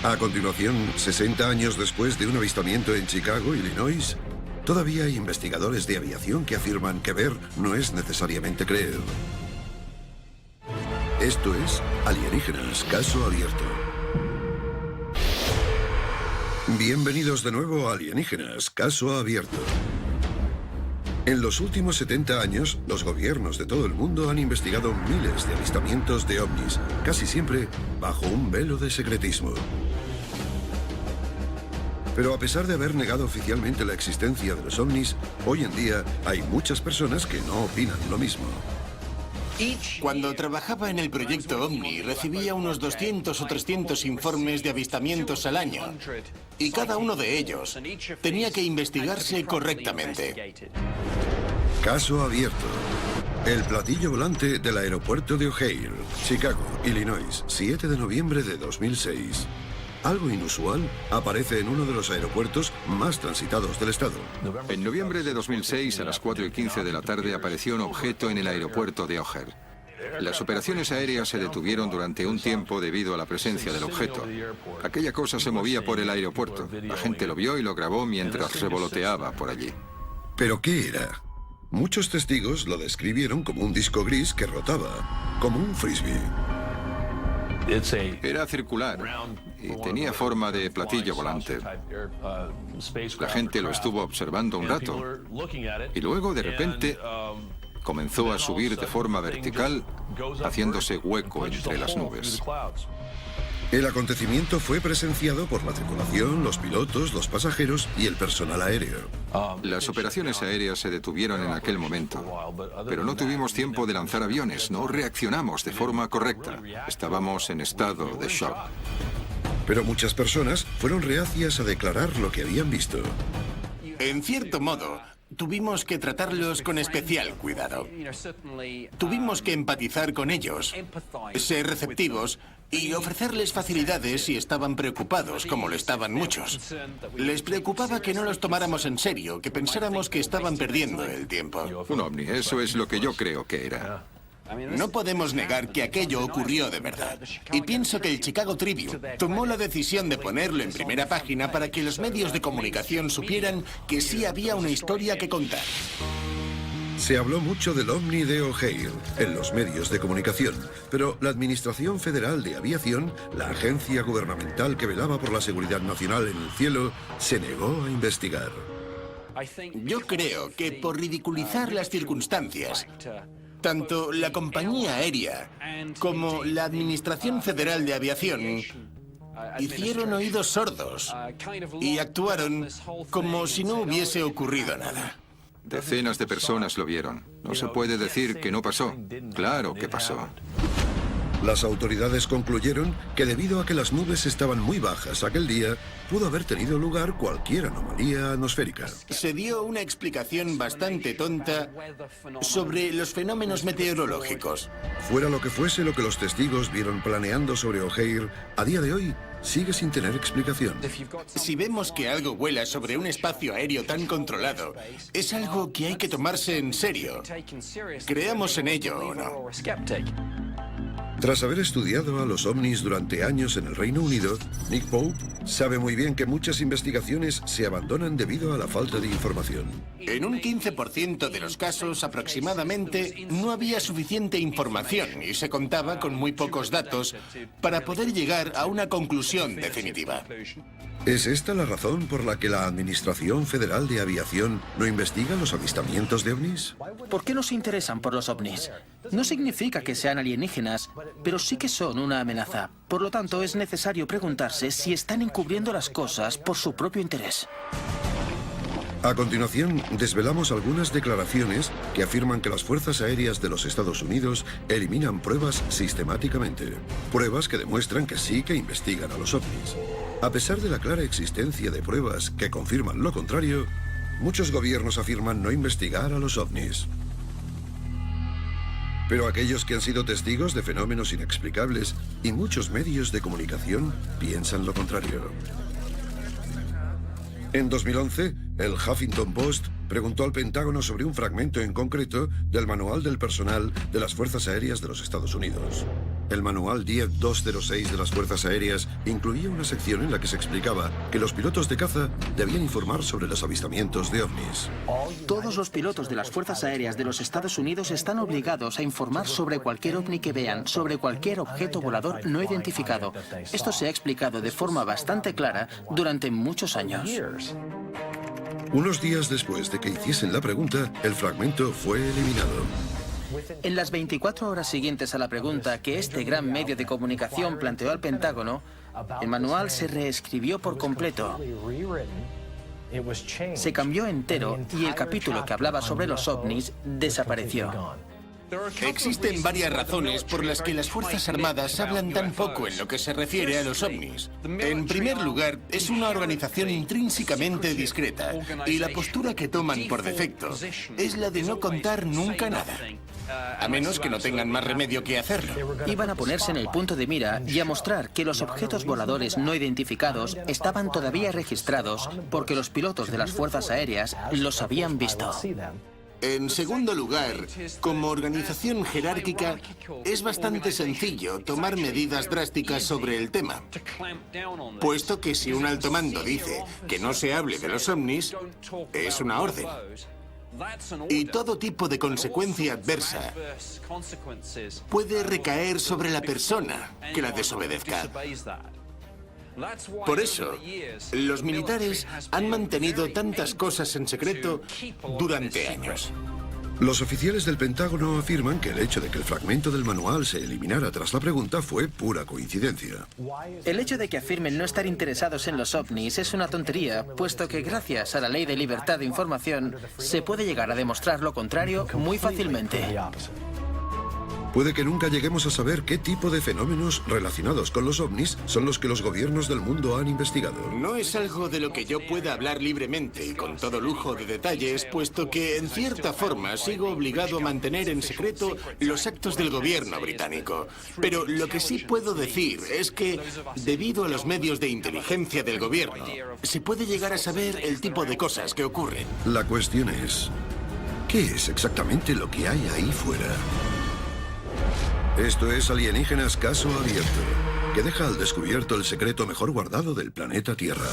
A continuación, 60 años después de un avistamiento en Chicago, Illinois, todavía hay investigadores de aviación que afirman que ver no es necesariamente creer. Esto es Alienígenas, caso abierto. Bienvenidos de nuevo a Alienígenas, caso abierto. En los últimos 70 años, los gobiernos de todo el mundo han investigado miles de avistamientos de ovnis, casi siempre bajo un velo de secretismo. Pero a pesar de haber negado oficialmente la existencia de los ovnis, hoy en día hay muchas personas que no opinan lo mismo. Cuando trabajaba en el proyecto OVNI, recibía unos 200 o 300 informes de avistamientos al año. Y cada uno de ellos tenía que investigarse correctamente. Caso abierto. El platillo volante del aeropuerto de O'Hare, Chicago, Illinois, 7 de noviembre de 2006. Algo inusual aparece en uno de los aeropuertos más transitados del estado. En noviembre de 2006, a las 4:15 de la tarde, apareció un objeto en el aeropuerto de O'Hare. Las operaciones aéreas se detuvieron durante un tiempo debido a la presencia del objeto. Aquella cosa se movía por el aeropuerto. La gente lo vio y lo grabó mientras revoloteaba por allí. ¿Pero qué era? Muchos testigos lo describieron como un disco gris que rotaba, como un frisbee. Era circular y tenía forma de platillo volante. La gente lo estuvo observando un rato y luego, de repente, comenzó a subir de forma vertical, haciéndose hueco entre las nubes. El acontecimiento fue presenciado por la tripulación, los pilotos, los pasajeros y el personal aéreo. Las operaciones aéreas se detuvieron en aquel momento, pero no tuvimos tiempo de lanzar aviones, no reaccionamos de forma correcta. Estábamos en estado de shock. Pero muchas personas fueron reacias a declarar lo que habían visto. En cierto modo, tuvimos que tratarlos con especial cuidado. Tuvimos que empatizar con ellos, ser receptivos y ofrecerles facilidades si estaban preocupados, como lo estaban muchos. Les preocupaba que no los tomáramos en serio, que pensáramos que estaban perdiendo el tiempo. Un ovni, eso es lo que yo creo que era. No podemos negar que aquello ocurrió de verdad. Y pienso que el Chicago Tribune tomó la decisión de ponerlo en primera página para que los medios de comunicación supieran que sí había una historia que contar. Se habló mucho del ovni de O'Hare en los medios de comunicación, pero la Administración Federal de Aviación, la agencia gubernamental que velaba por la seguridad nacional en el cielo, se negó a investigar. Yo creo que por ridiculizar las circunstancias, tanto la compañía aérea como la Administración Federal de Aviación hicieron oídos sordos y actuaron como si no hubiese ocurrido nada. Decenas de personas lo vieron. No se puede decir que no pasó. Claro que pasó. Las autoridades concluyeron que debido a que las nubes estaban muy bajas aquel día, pudo haber tenido lugar cualquier anomalía atmosférica. Se dio una explicación bastante tonta sobre los fenómenos meteorológicos. Fuera lo que fuese lo que los testigos vieron planeando sobre O'Hare, a día de hoy sigue sin tener explicación. Si vemos que algo vuela sobre un espacio aéreo tan controlado, es algo que hay que tomarse en serio. Creamos en ello o no. Tras haber estudiado a los ovnis durante años en el Reino Unido, Nick Pope sabe muy bien que muchas investigaciones se abandonan debido a la falta de información. En un 15% de los casos, aproximadamente, no había suficiente información y se contaba con muy pocos datos para poder llegar a una conclusión definitiva. ¿Es esta la razón por la que la Administración Federal de Aviación no investiga los avistamientos de ovnis? ¿Por qué no se interesan por los ovnis? No significa que sean alienígenas, pero sí que son una amenaza. Por lo tanto, es necesario preguntarse si están encubriendo las cosas por su propio interés. A continuación, desvelamos algunas declaraciones que afirman que las fuerzas aéreas de los Estados Unidos eliminan pruebas sistemáticamente. Pruebas que demuestran que sí que investigan a los ovnis. A pesar de la clara existencia de pruebas que confirman lo contrario, muchos gobiernos afirman no investigar a los ovnis. Pero aquellos que han sido testigos de fenómenos inexplicables y muchos medios de comunicación piensan lo contrario. En 2011, el Huffington Post preguntó al Pentágono sobre un fragmento en concreto del manual del personal de las Fuerzas Aéreas de los Estados Unidos. El manual 10206 de las Fuerzas Aéreas incluía una sección en la que se explicaba que los pilotos de caza debían informar sobre los avistamientos de ovnis. Todos los pilotos de las Fuerzas Aéreas de los Estados Unidos están obligados a informar sobre cualquier ovni que vean, sobre cualquier objeto volador no identificado. Esto se ha explicado de forma bastante clara durante muchos años. Unos días después de que hiciesen la pregunta, el fragmento fue eliminado. En las 24 horas siguientes a la pregunta que este gran medio de comunicación planteó al Pentágono, el manual se reescribió por completo. Se cambió entero y el capítulo que hablaba sobre los ovnis desapareció. Existen varias razones por las que las Fuerzas Armadas hablan tan poco en lo que se refiere a los ovnis. En primer lugar, es una organización intrínsecamente discreta y la postura que toman por defecto es la de no contar nunca nada, a menos que no tengan más remedio que hacerlo. Iban a ponerse en el punto de mira y a mostrar que los objetos voladores no identificados estaban todavía registrados porque los pilotos de las Fuerzas Aéreas los habían visto. En segundo lugar, como organización jerárquica, es bastante sencillo tomar medidas drásticas sobre el tema, puesto que si un alto mando dice que no se hable de los ovnis, es una orden. Y todo tipo de consecuencia adversa puede recaer sobre la persona que la desobedezca. Por eso, los militares han mantenido tantas cosas en secreto durante años. Los oficiales del Pentágono afirman que el hecho de que el fragmento del manual se eliminara tras la pregunta fue pura coincidencia. El hecho de que afirmen no estar interesados en los ovnis es una tontería, puesto que gracias a la ley de libertad de información se puede llegar a demostrar lo contrario muy fácilmente. Puede que nunca lleguemos a saber qué tipo de fenómenos relacionados con los ovnis son los que los gobiernos del mundo han investigado. No es algo de lo que yo pueda hablar libremente y con todo lujo de detalles, puesto que, en cierta forma, sigo obligado a mantener en secreto los actos del gobierno británico. Pero lo que sí puedo decir es que, debido a los medios de inteligencia del gobierno, se puede llegar a saber el tipo de cosas que ocurren. La cuestión es, ¿qué es exactamente lo que hay ahí fuera? Esto es Alienígenas Caso Abierto, que deja al descubierto el secreto mejor guardado del planeta Tierra.